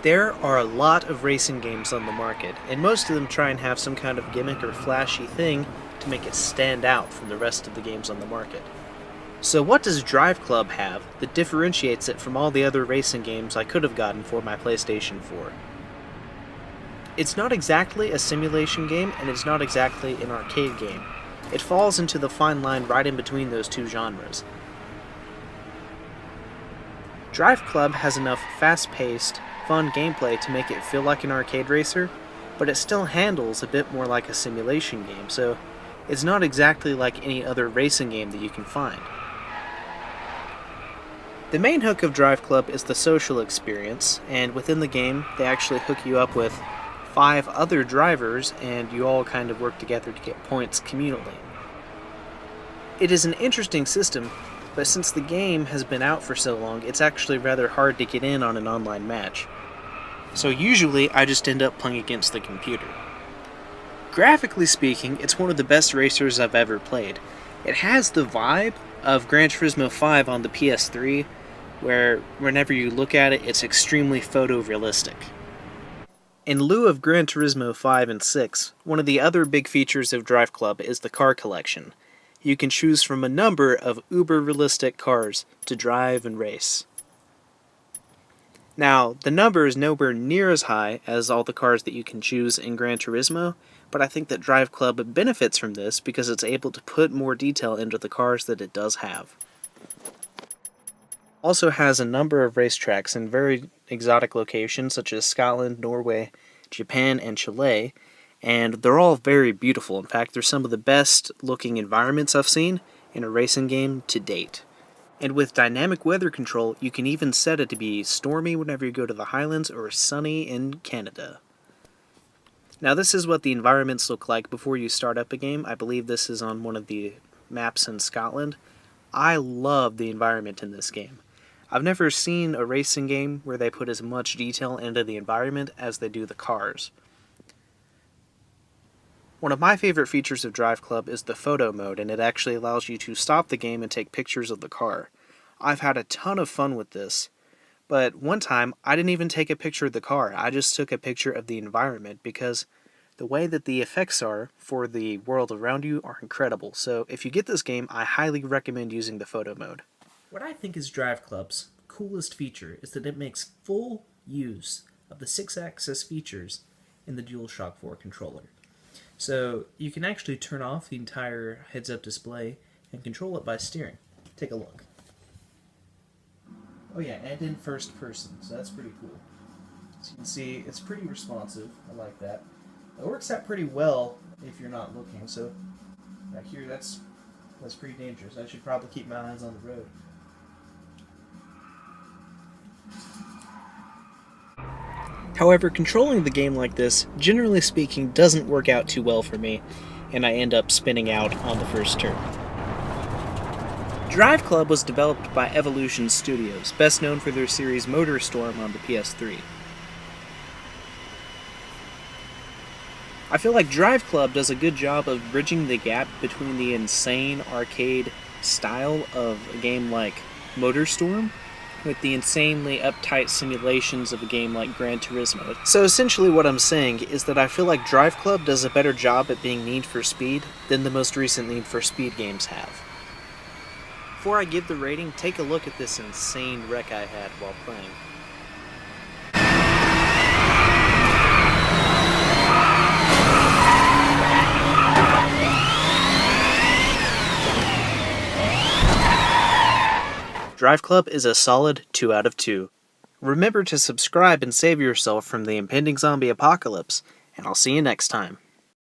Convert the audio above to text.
There are a lot of racing games on the market, and most of them try and have some kind of gimmick or flashy thing to make it stand out from the rest of the games on the market. So what does DriveClub have that differentiates it from all the other racing games I could have gotten for my PlayStation 4? It's not exactly a simulation game, and it's not exactly an arcade game. It falls into the fine line right in between those two genres. DriveClub has enough fast-paced, fun gameplay to make it feel like an arcade racer, but it still handles a bit more like a simulation game, so it's not exactly like any other racing game that you can find. The main hook of DriveClub is the social experience, and within the game, they actually hook you up with 5 other drivers, and you all kind of work together to get points communally. It is an interesting system, but since the game has been out for so long, it's actually rather hard to get in on an online match. So usually, I just end up playing against the computer. Graphically speaking, it's one of the best racers I've ever played. It has the vibe of Gran Turismo 5 on the PS3, where whenever you look at it, it's extremely photorealistic. In lieu of Gran Turismo 5 and 6, one of the other big features of DriveClub is the car collection. You can choose from a number of uber-realistic cars to drive and race. Now, the number is nowhere near as high as all the cars that you can choose in Gran Turismo, but I think that DriveClub benefits from this because it's able to put more detail into the cars that it does have. Also has a number of racetracks in very exotic locations such as Scotland, Norway, Japan, and Chile, and they're all very beautiful. In fact, they're some of the best looking environments I've seen in a racing game to date. And with dynamic weather control, you can even set it to be stormy whenever you go to the Highlands or sunny in Canada. Now this is what the environments look like before you start up a game. I believe this is on one of the maps in Scotland. I love the environment in this game. I've never seen a racing game where they put as much detail into the environment as they do the cars. One of my favorite features of DriveClub is the photo mode, and it actually allows you to stop the game and take pictures of the car. I've had a ton of fun with this, but one time I didn't even take a picture of the car, I just took a picture of the environment because the way that the effects are for the world around you are incredible. So if you get this game, I highly recommend using the photo mode. What I think is DriveClub's coolest feature is that it makes full use of the 6-axis features in the DualShock 4 controller. So you can actually turn off the entire heads-up display and control it by steering. Take a look. Oh yeah, and in first person, so that's pretty cool. So you can see it's pretty responsive. I like that. It works out pretty well if you're not looking. So back here, that's pretty dangerous. I should probably keep my eyes on the road. However, controlling the game like this, generally speaking, doesn't work out too well for me, and I end up spinning out on the first turn. DriveClub was developed by Evolution Studios, best known for their series MotorStorm on the PS3. I feel like DriveClub does a good job of bridging the gap between the insane arcade style of a game like MotorStorm with the insanely uptight simulations of a game like Gran Turismo. So essentially what I'm saying is that I feel like DriveClub does a better job at being Need for Speed than the most recent Need for Speed games have. Before I give the rating, take a look at this insane wreck I had while playing. DriveClub is a solid 2 out of 2. Remember to subscribe and save yourself from the impending zombie apocalypse, and I'll see you next time.